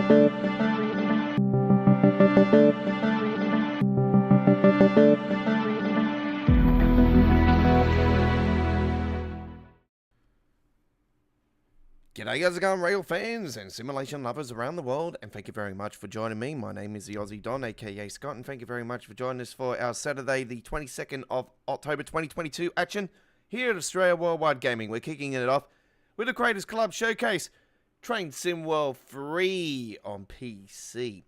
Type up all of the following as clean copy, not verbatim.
G'day, how's it going, rail fans and simulation lovers around the world, and thank you very much for joining me. My name is the Aussie Don, aka Scott, and thank you very much for joining us for our Saturday, the 22nd of October 2022 action here at Australia Worldwide Gaming. We're kicking it off with the Creators Club Showcase, Train Sim World 3 on PC.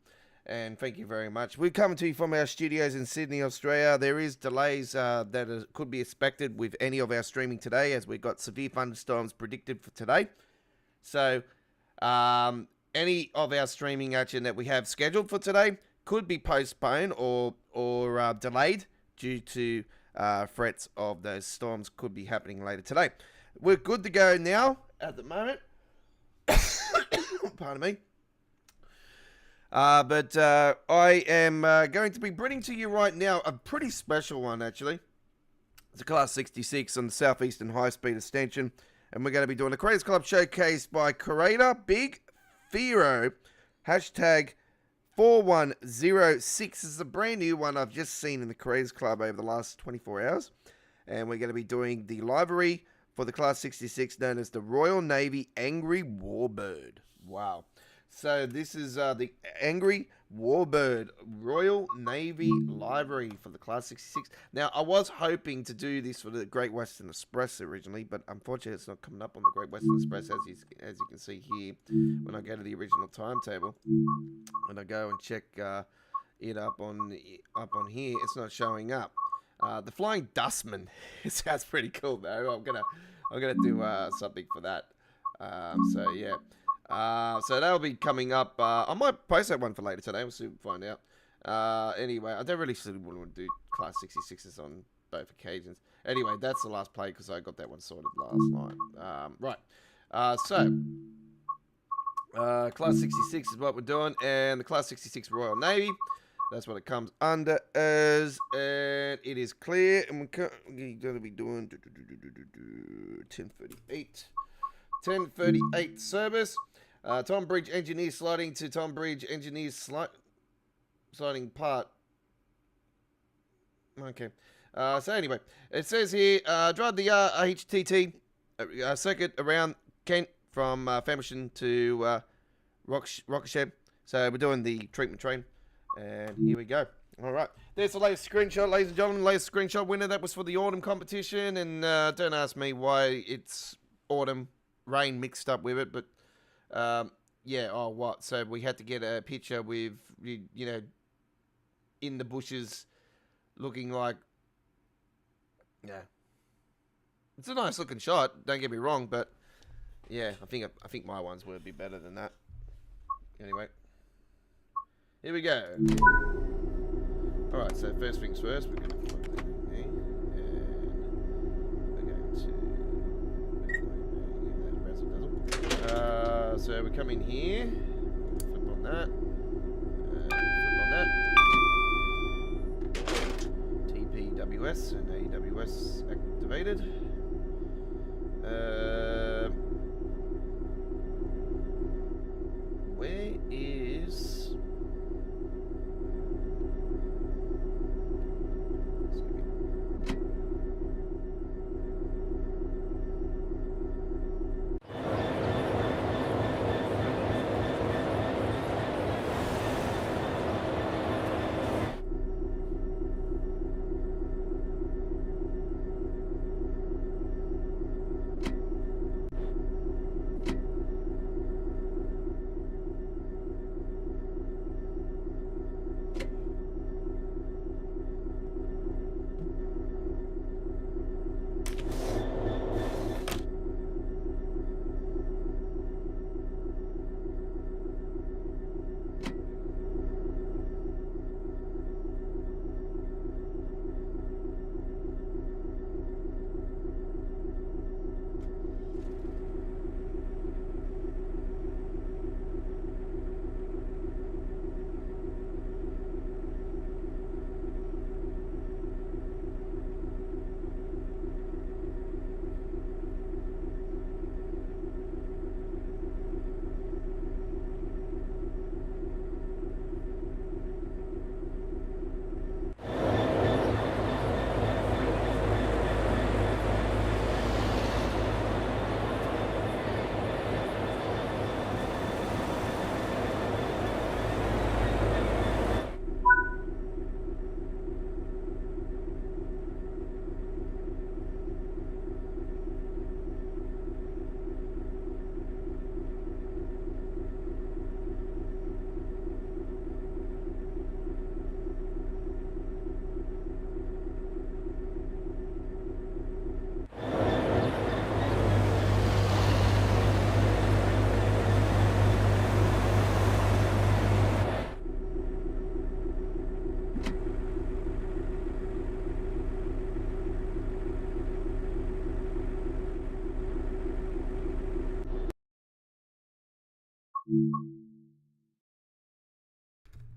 And thank you very much. We're coming to you from our studios in Sydney, Australia. There is delays that could be expected with any of our streaming today, as we've got severe thunderstorms predicted for today. So, any of our streaming action that we have scheduled for today could be postponed or delayed due to threats of those storms could be happening later today. We're good to go now at the moment. Pardon me. But I am going to be bringing to you right now a pretty special one, actually. It's a Class 66 on the Southeastern high-speed extension. And we're going to be doing a Creators Club Showcase by Creator Big Fero. Hashtag 4106 is a brand new one I've just seen in the Creators Club over the last 24 hours. And we're going to be doing the livery for the Class 66 known as the Royal Navy Angry Warbird. Wow. So this is the Angry Warbird Royal Navy livery for the Class 66. Now, I was hoping to do this for the Great Western Express originally, but unfortunately it's not coming up on the Great Western Express as you can see here when I go to the original timetable. When I go and check it up on here, it's not showing up. The Flying Dustman, it sounds pretty cool though. I'm gonna do something for that. So yeah. So that'll be coming up. I might post that one for later today. We'll soon find out. Anyway, I don't really want to do Class 66s on both occasions. Anyway, that's the last play because I got that one sorted last night. Right. Class 66 is what we're doing, and the Class 66 Royal Navy. That's what it comes under as, and it is clear. And we're going to be doing 1038 service. Tom Bridge Engineer sliding to Tom Bridge Engineer sliding part. Okay. So anyway, it says here, drive the HTT circuit around Kent from Famersham to Rockashed. So we're doing the treatment train. And here we go. All right. There's the latest screenshot, ladies and gentlemen. Latest screenshot winner. That was for the autumn competition. And don't ask me why it's autumn rain mixed up with it, but yeah, oh what, so we had to get a picture with, you know, in the bushes looking like, yeah, it's a nice looking shot, don't get me wrong, but yeah, I think my ones would be better than that. Anyway, here we go. All right, so first things first, we're going to plug that in there, and we're going to so we come in here, flip on that, TPWS and AWS activated. Where is...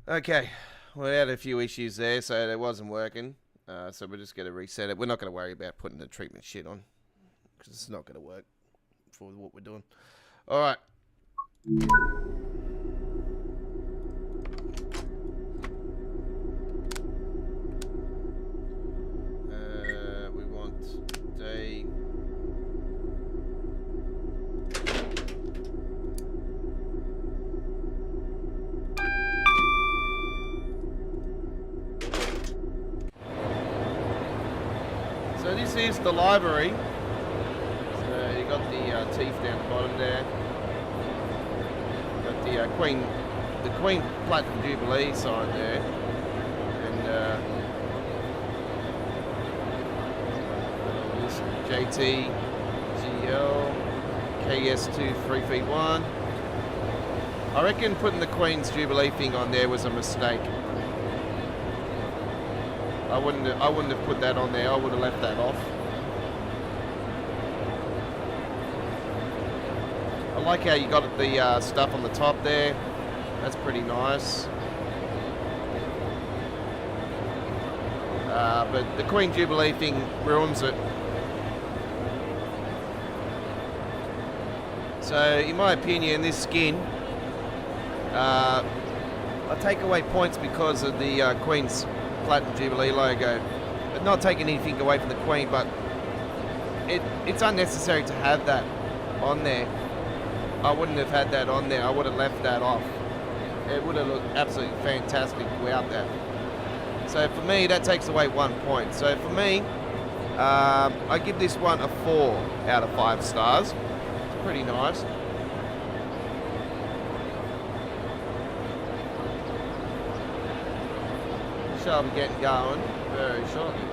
Okay, we had a few issues there, so it wasn't working. So we're just going to reset it. We're not going to worry about putting the treatment shit on, because it's not going to work for what we're doing. All right. We want day. So this is the library. So you got the teeth down the bottom there. Got the Queen Platinum Jubilee sign there, and this JT GL KS2 3 feet 1. I reckon putting the Queen's Jubilee thing on there was a mistake. I wouldn't have put that on there. I would have left that off. I like how you got the stuff on the top there. That's pretty nice. But the Queen Jubilee thing ruins it. So, in my opinion, this skin, I take away points because of the Queen's Platinum Jubilee logo. But not taking anything away from the Queen, but it's unnecessary to have that on there. I wouldn't have had that on there. I would have left that off. It would have looked absolutely fantastic without that. So for me, that takes away 1 point. So for me, I give this one a 4 out of 5 stars. It's pretty nice. Shall be getting going very shortly.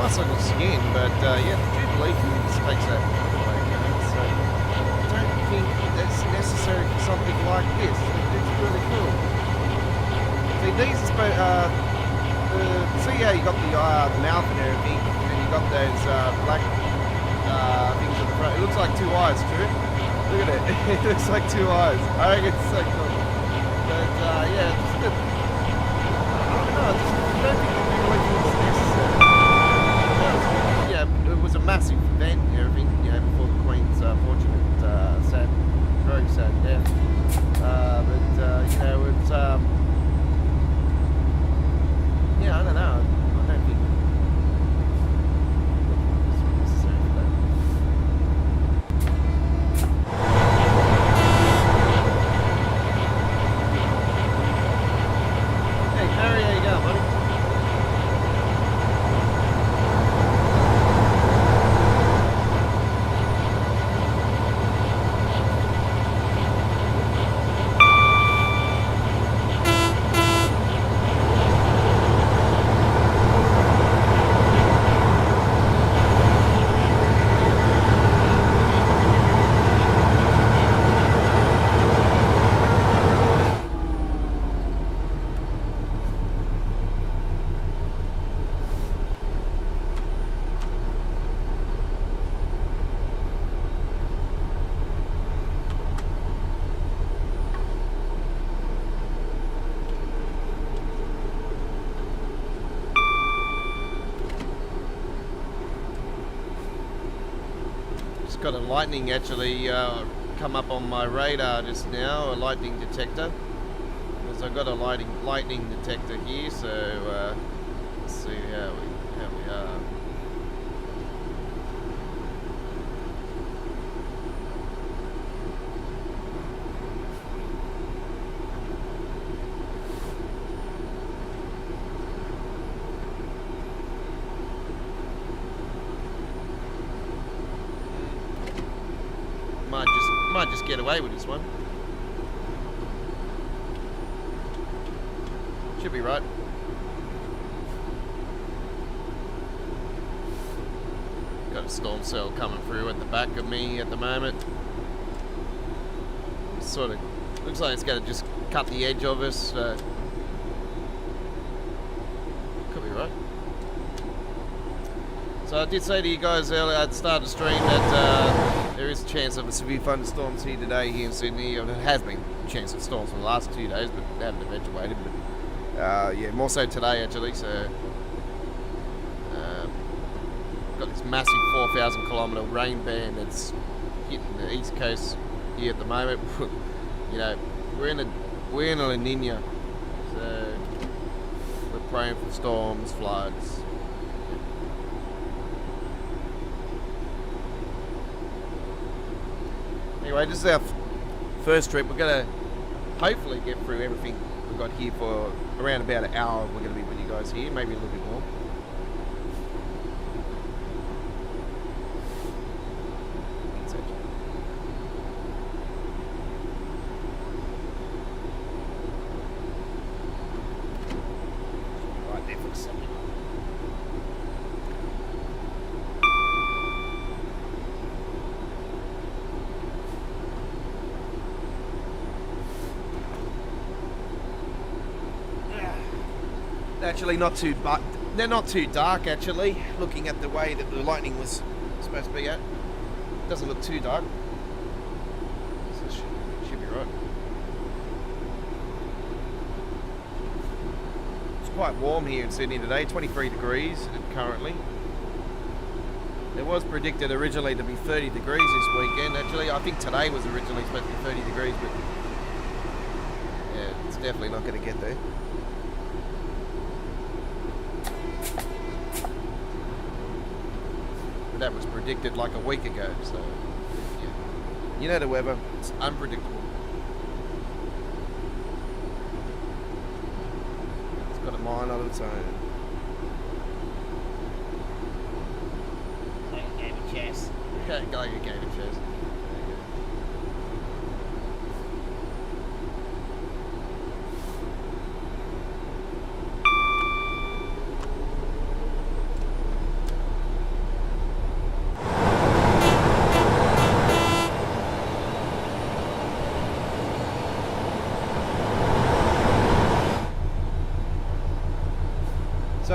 nice looking skin, but yeah, the Jubilee just takes that away, you know, so I don't think that's necessary for something like this. It's really cool. See, these are the see how you got the mouth and everything, and you got those black things at the front. It looks like two eyes, true? Look at it. It looks like two eyes. I think it's so cool. But yeah, just I don't know. I don't think the new was necessary. Yeah, it was a massive event and everything, you know, before the Queen's fortunate, very sad death. But you know, it's yeah, I don't know. I don't think it's necessary for that. Hey, Harry, how you going, buddy? Got a lightning actually come up on my radar just now, a lightning detector. Because I've got a lightning detector here, so let's see how we are. Might just get away with this one. Should be right. Got a storm cell coming through at the back of me at the moment. Sort of looks like it's going to just cut the edge of us. Could be right. So I did say to you guys earlier at the start of the stream that there is a chance of a severe thunderstorms here today here in Sydney. There has been a chance of storms for the last 2 days, but they haven't eventuated. But yeah, more so today actually. So got this massive 4,000 kilometre rain band that's hitting the east coast here at the moment. You know, we're in a La Nina, so we're praying for storms, floods. Anyway, this is our first trip. We're going to hopefully get through everything we've got here for around about an hour. We're going to be with you guys here, maybe a little bit more. Right there for a second. Actually, not too, but they're not too dark. Actually, looking at the way that the lightning was supposed to be at, doesn't look too dark. So should be right. It's quite warm here in Sydney today. 23 degrees currently. It was predicted originally to be 30 degrees this weekend. Actually, I think today was originally supposed to be 30 degrees, but yeah, it's definitely not going to get there. That was predicted like a week ago, so yeah. You know the weather, it's unpredictable. It's got a mind of its own. Like a game of chess. Like a game of chess.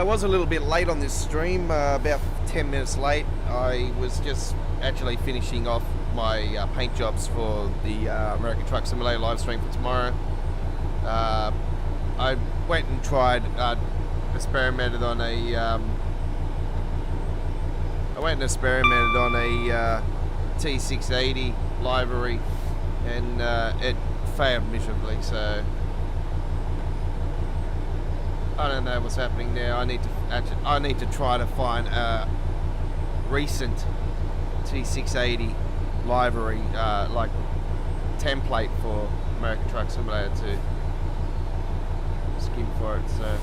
I was a little bit late on this stream, about 10 minutes late. I was just actually finishing off my paint jobs for the American Truck Simulator live stream for tomorrow. I went and tried, experimented on a T680 livery, and it failed miserably. So I don't know what's happening there. I need to try to find a recent T680 livery, like template for American Truck Simulator to skim for it. So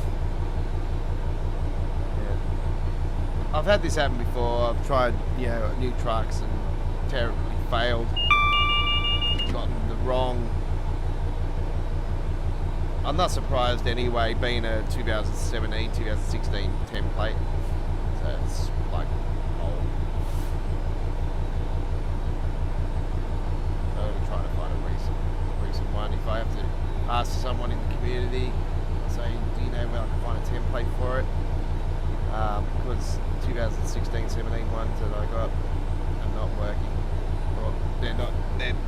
yeah, I've had this happen before. I've tried, you know, new trucks and terribly failed. Gotten the wrong. I'm not surprised anyway, being a 2017, 2016 template. So it's like old. I'm trying to find a recent one. If I have to ask someone in the community, say, do you know where I can find a template for it? Because 2016, 17 ones that I got are not working. Or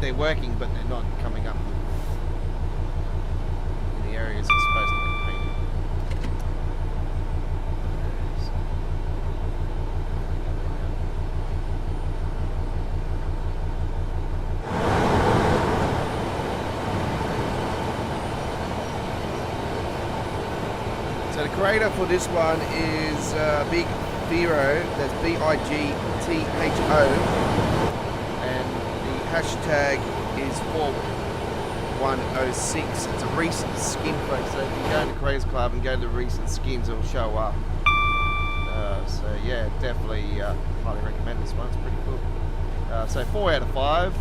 they're working, but they're not coming up in the areas it's supposed to be painted. So the creator for this one is Big Vero, that's BIGTHO, and the hashtag is 4106. It's a recent skin, folks, so if you go to Creators Club and go to the recent skins, it'll show up. So yeah, definitely highly recommend this one. It's pretty cool. So 4 out of 5.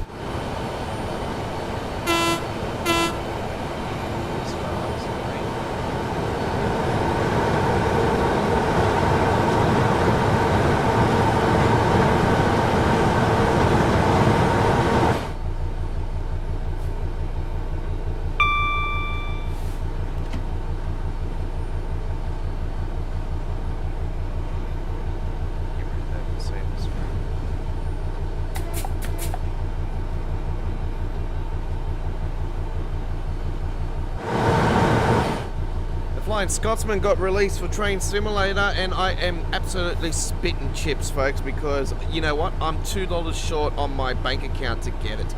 Scotsman got released for Train Simulator, and I am absolutely spitting chips, folks, because you know what? I'm $2 short on my bank account to get it.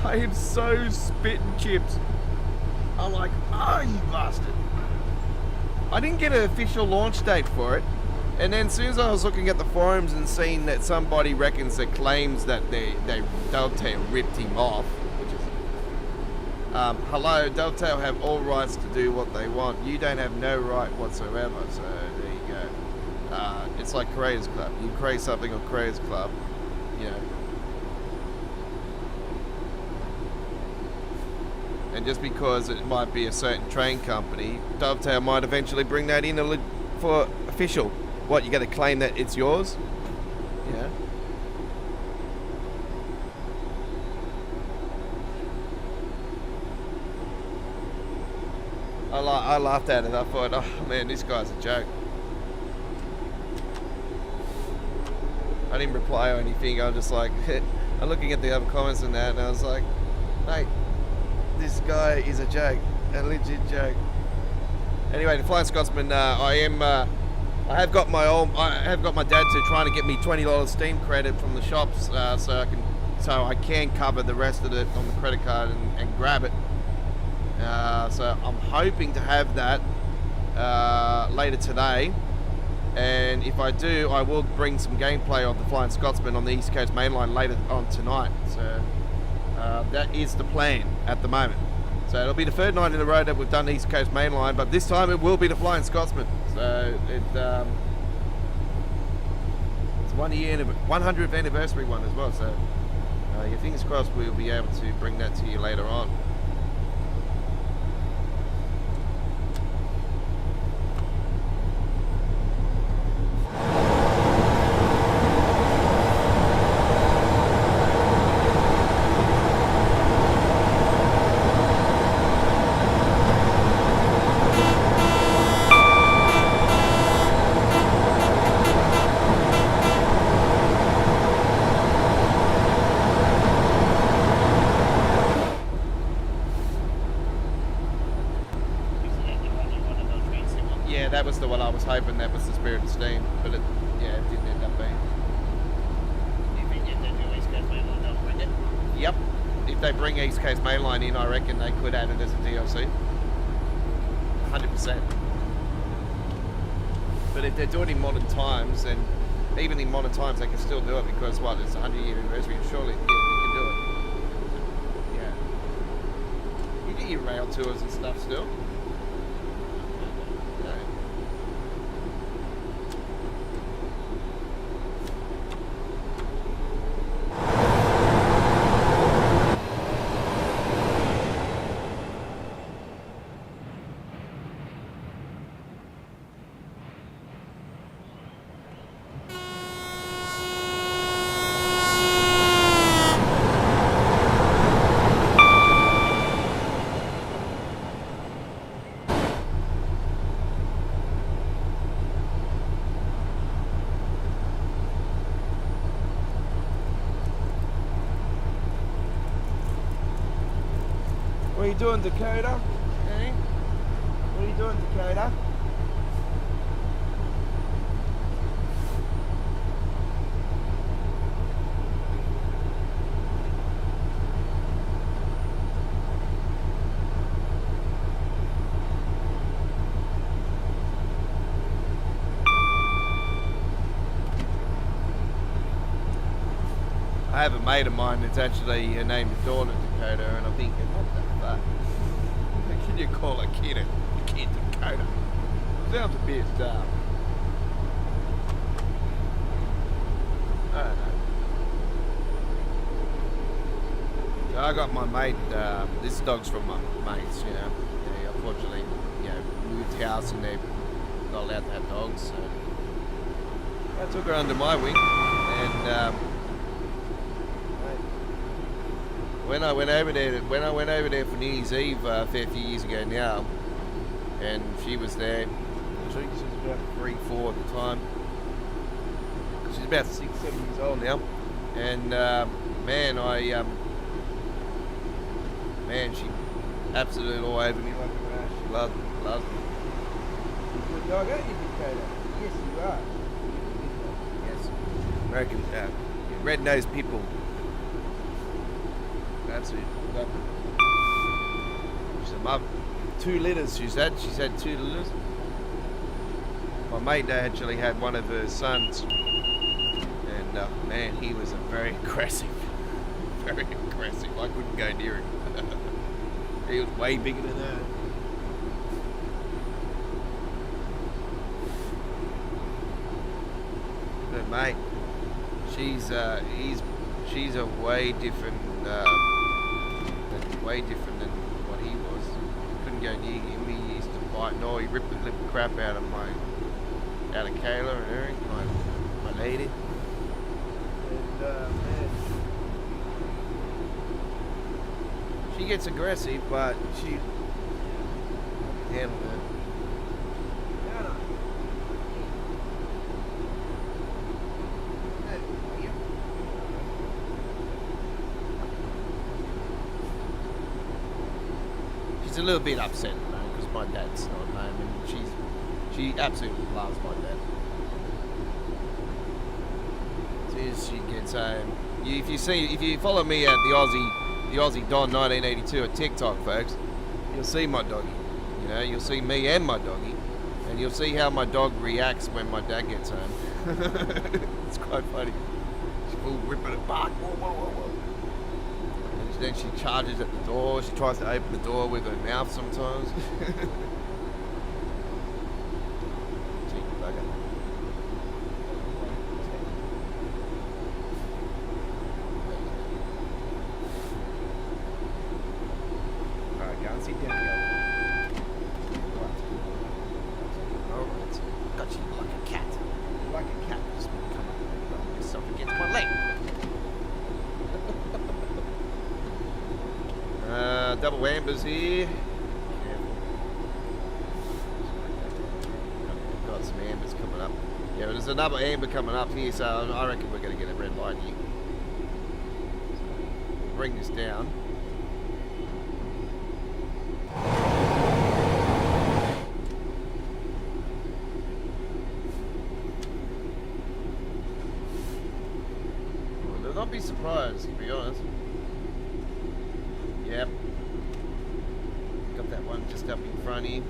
I am so spitting chips. I'm like, oh, you bastard. I didn't get an official launch date for it, and then as soon as I was looking at the forums and seeing that somebody reckons that claims that Dovetail ripped him off. Hello, Dovetail have all rights to do what they want. You don't have no right whatsoever, so there you go. It's like Creators Club. You create something on Creators Club, you know. And just because it might be a certain train company, Dovetail might eventually bring that in for official. What, you got to claim that it's yours? Yeah. I laughed at it. I thought, oh man, this guy's a joke. I didn't reply or anything. I was just like, I'm looking at the other comments and that, and I was like, mate, this guy is a joke, a legit joke. Anyway, the Flying Scotsman, I have got my dad to trying to get me $20 Steam credit from the shops, so I can cover the rest of it on the credit card and grab it. So I'm hoping to have that later today, and if I do, I will bring some gameplay of the Flying Scotsman on the East Coast mainline later on tonight. So that is the plan at the moment. So it'll be the third night in a row that we've done the East Coast mainline, but this time it will be the Flying Scotsman. So it's 100th anniversary one as well. So your fingers crossed we'll be able to bring that to you later on. that was the Spirit of Steam, but it didn't end up being. Do you think if they do East Coast Mainline, they'll bring it? Yep. If they bring East Coast Mainline in, I reckon they could add it as a DLC. 100%. But if they're doing it in modern times, then even in modern times they can still do it because what? It's a 100-year anniversary. Surely, yeah, they can do it. Yeah. You get your rail tours and stuff still. What are you doing, Dakota? Hey? What are you doing, Dakota? I have a mate of mine that's actually named his daughter Dakota, and I'm thinking, what the fuck? How can you call a kid Dakota? Sounds a bit dumb. I don't know. So I got my mate, this dog's from my mates, you know. They unfortunately, moved house and they're not allowed to have dogs, so I took her under my wing, and when I went over there for New Year's Eve a fair few years ago now, and she was there. I think she was about 3, 4 at the time. She's about 6, 7 years old now, and man, she absolutely all over me like a rash. She loves me. You're a good dog, aren't you, Dakota? Yes, you are. Yes. American red-nosed people. Absolutely. She's a mother. 2 litters she's had 2 litters. My mate actually had one of her sons, and man, he was very aggressive. Very aggressive. I couldn't go near him. He was way bigger than her. But mate, she's a way different than what he was. Couldn't go near him. He used to bite. No, he ripped the living crap out of Kayla and Eric, my lady. And man, she gets aggressive, but she can handle it. She's a little bit upset because my dad's not home, and she absolutely loves my dad. As soon as she gets home, if you follow me at the Aussie Don 1982 at TikTok, folks, you'll see my doggy. You know, you'll see me and my doggy, and you'll see how my dog reacts when my dad gets home. It's quite funny. She's all ripping it back. Whoa, whoa, whoa, whoa. Then she charges at the door. She tries to open the door with her mouth sometimes. Cheeky bugger. Alright, go and sit down, girl. Alright. Got you like a cat. Like a cat. Just come up and rub yourself against my leg. Double ambers here. Got some ambers coming up. Yeah, but there's another amber coming up here, so I reckon we're going to get a red light here. Bring this down. not be surprised, to be honest. Yep. Got that one just up in front here.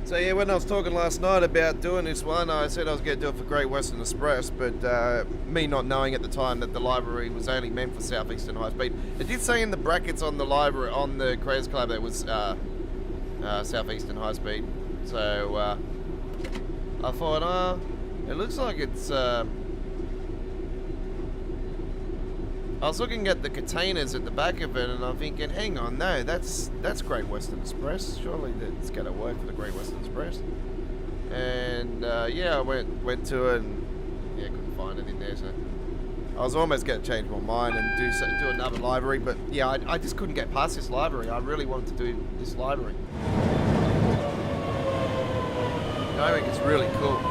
So yeah, when I was talking last night about doing this one, I said I was going to do it for Great Western Express, but me not knowing at the time that the library was only meant for Southeastern High Speed. It did say in the brackets on the library, on the Creators Club, that it was Southeastern High Speed. So I thought, it looks like it's... I was looking at the containers at the back of it, and I'm thinking, hang on, no, that's Great Western Express. Surely that's going to work for the Great Western Express. And yeah, I went to it, and yeah, couldn't find it in there. So I was almost going to change my mind and do another library, but yeah, I just couldn't get past this library. I really wanted to do this library. I think it's really cool.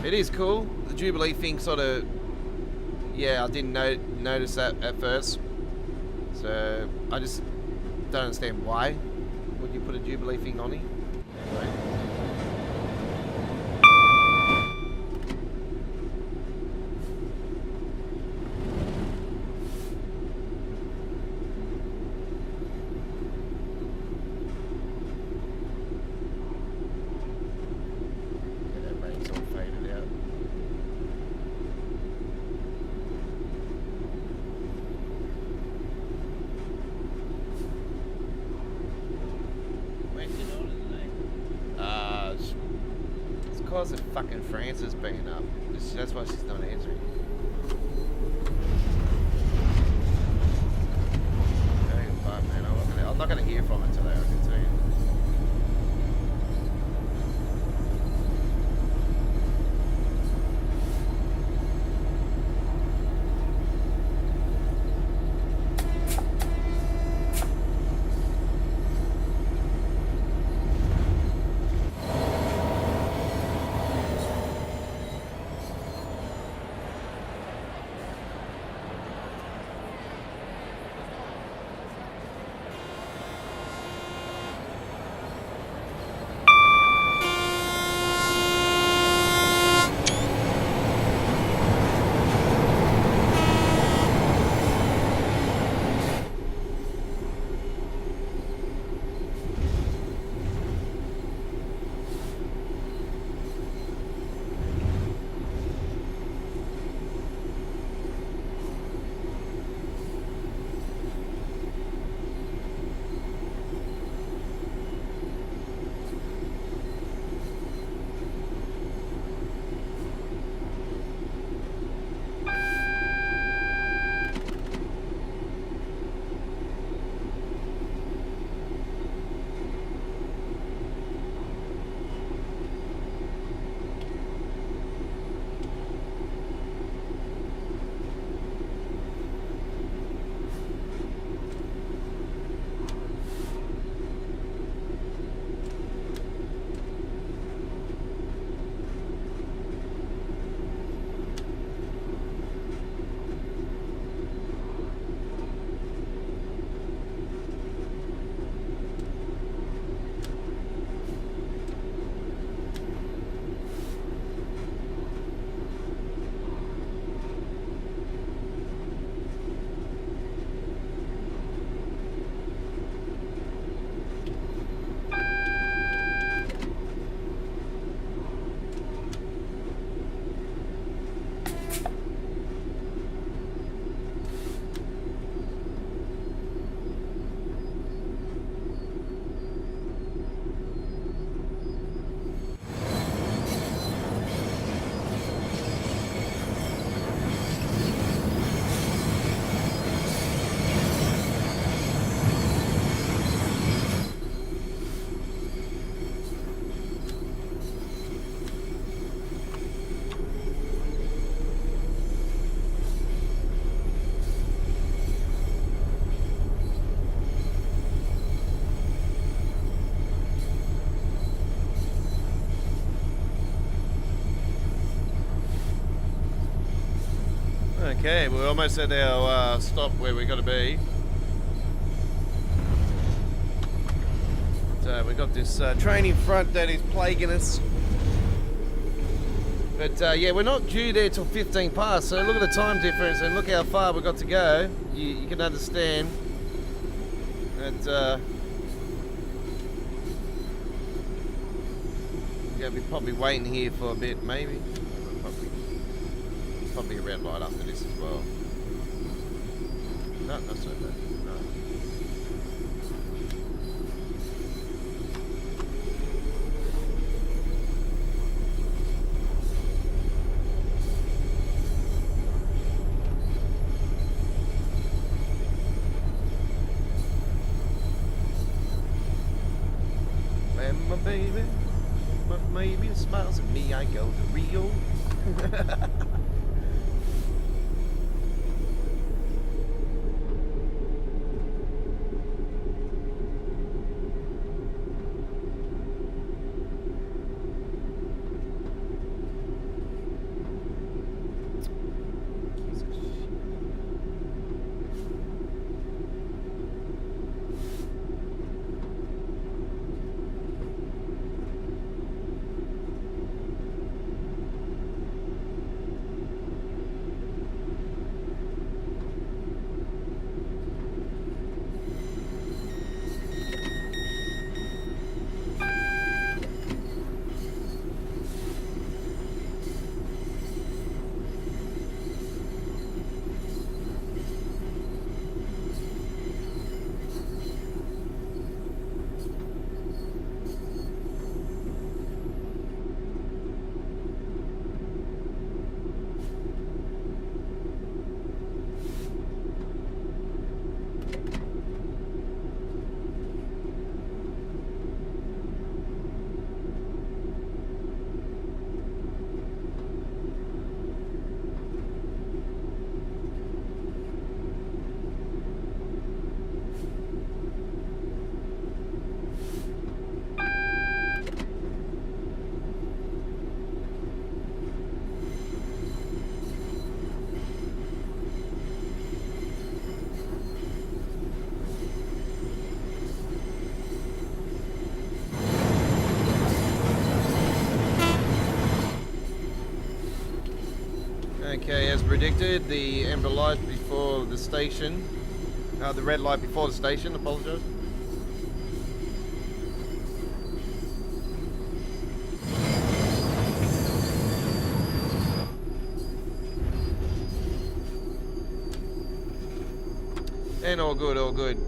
It is cool. The Jubilee thing sort of, yeah, I didn't notice that at first. So I just don't understand why would you put a Jubilee thing on it. Anyway. Because of fucking Francis being up. That's why she's not answering. Very fuck, man. I'm not gonna hear from her today, I can tell you. Okay, we're almost at our stop where we got to be. So we got this train in front that is plaguing us. But yeah, we're not due there till 15 past, so look at the time difference and look how far we've got to go. You can understand that we're going to be probably waiting here for a bit, maybe. Probably a red light after this as well. No, not so bad. No. And my baby, but maybe smiles at me, I go to Rio. Okay, as predicted, the amber light before the station, the red light before the station, apologise. And all good, all good.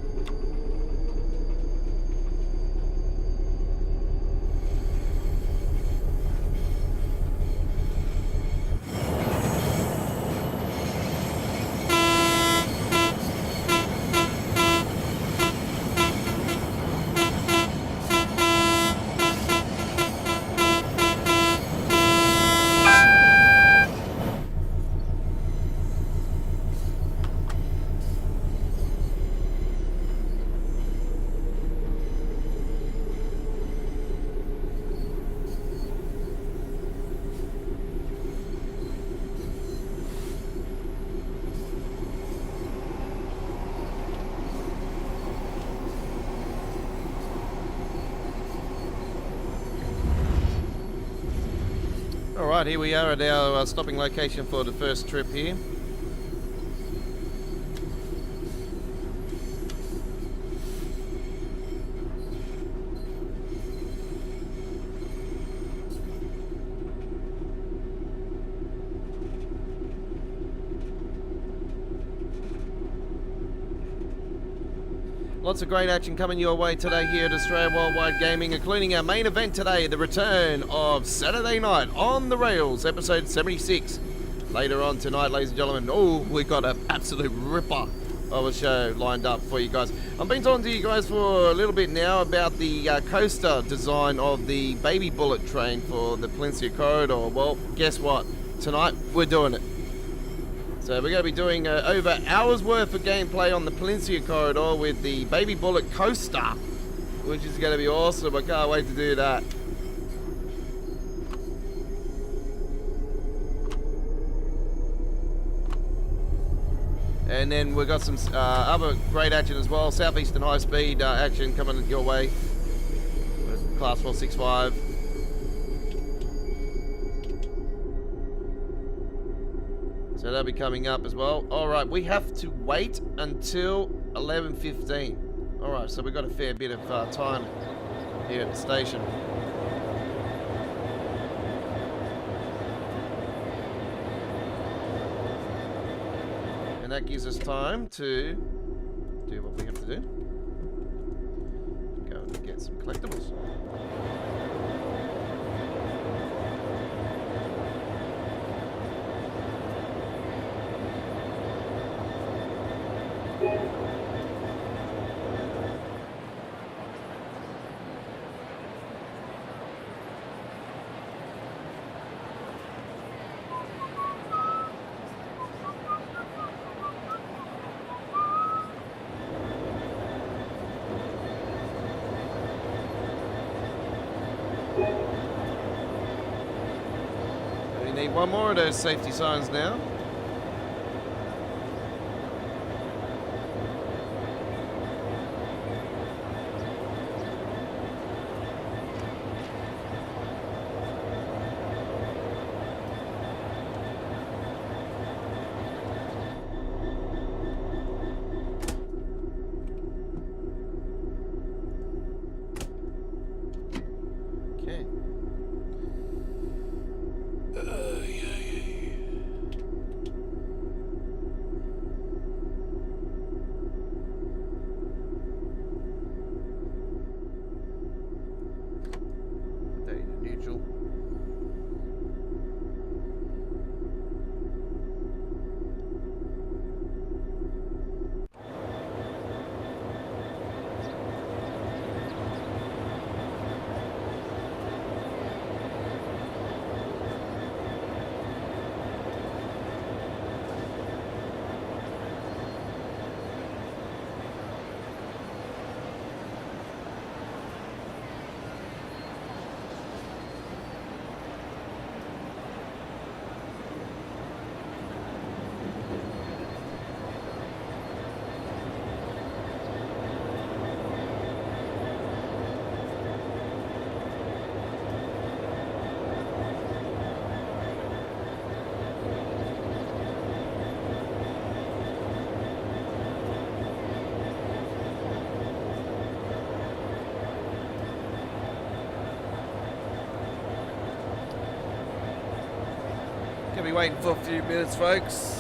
Alright, here we are at our stopping location for the first trip here. Lots of great action coming your way today here at Australia Worldwide Gaming, including our main event today, the return of Saturday Night on the Rails, episode 76. Later on tonight, ladies and gentlemen, oh, we've got an absolute ripper of a show lined up for you guys. I've been talking to you guys for a little bit now about the coaster design of the baby bullet train for the Peninsula Corridor. Well, guess what? Tonight, we're doing it. So we're going to be doing over hours worth of gameplay on the Peninsula Corridor with the Baby Bullet Coaster, which is going to be awesome. I can't wait to do that. And then we've got some other great action as well. Southeastern high-speed action coming your way. With Class 465. So that'll be coming up as well. Alright, we have to wait until 11:15. Alright, so we've got a fair bit of time here at the station. And that gives us time to do what we have to do. Go and get some collectibles. We need one more of those safety signs now. Okay. Data neutral. Gonna be waiting for a few minutes, folks.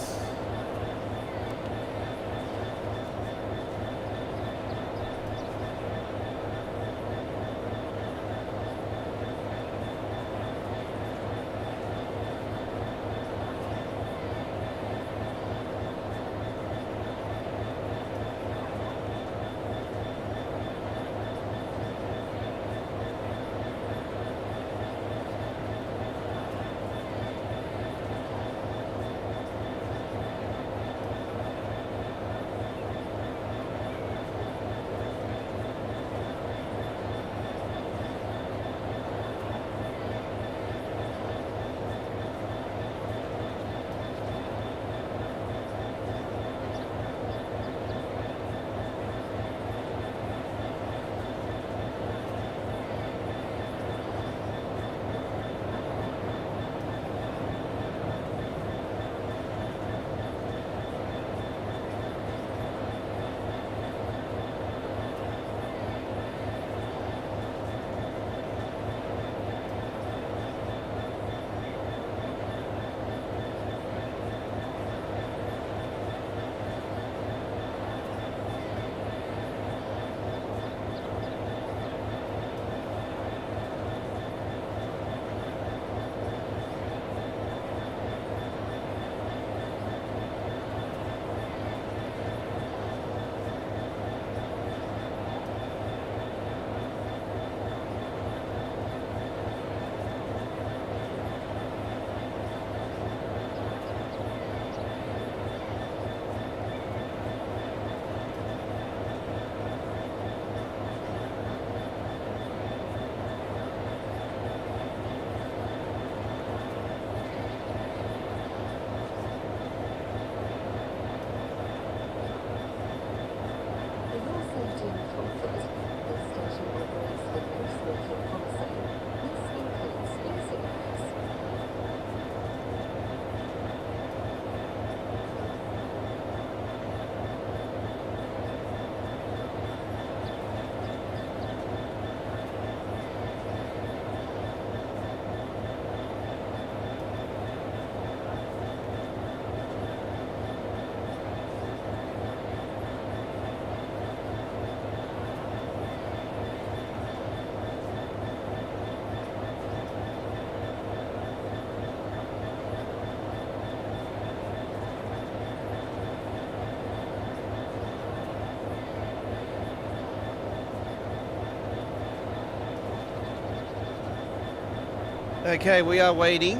Okay, we are waiting.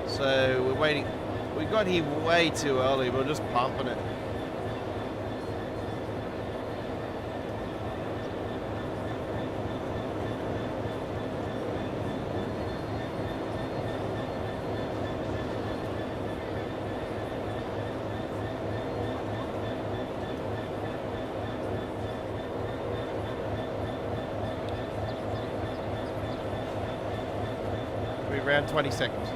So we're waiting. We got here way too early. We're just pumping it. We're around 20 seconds.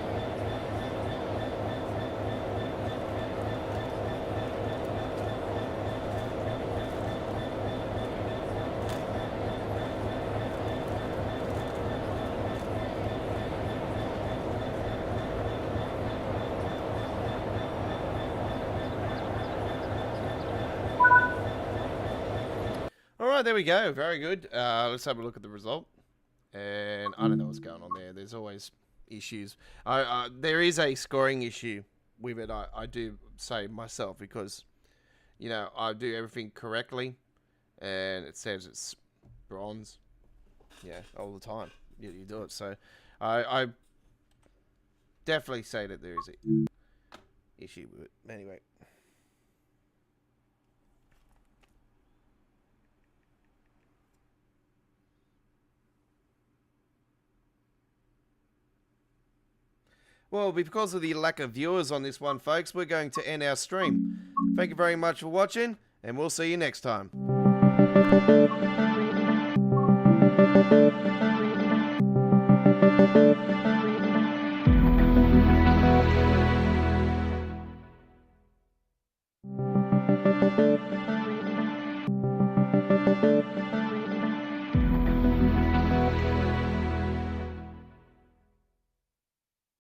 All right, there we go. Very good. Let's have a look at the result. And I don't know what's going on there. There's always issues. There is a scoring issue with it. I do say myself because, you know, I do everything correctly, and it says it's bronze. Yeah, all the time. You do it. So I definitely say that there is an issue with it. Anyway. Well, because of the lack of viewers on this one, folks, we're going to end our stream. Thank you very much for watching, and we'll see you next time.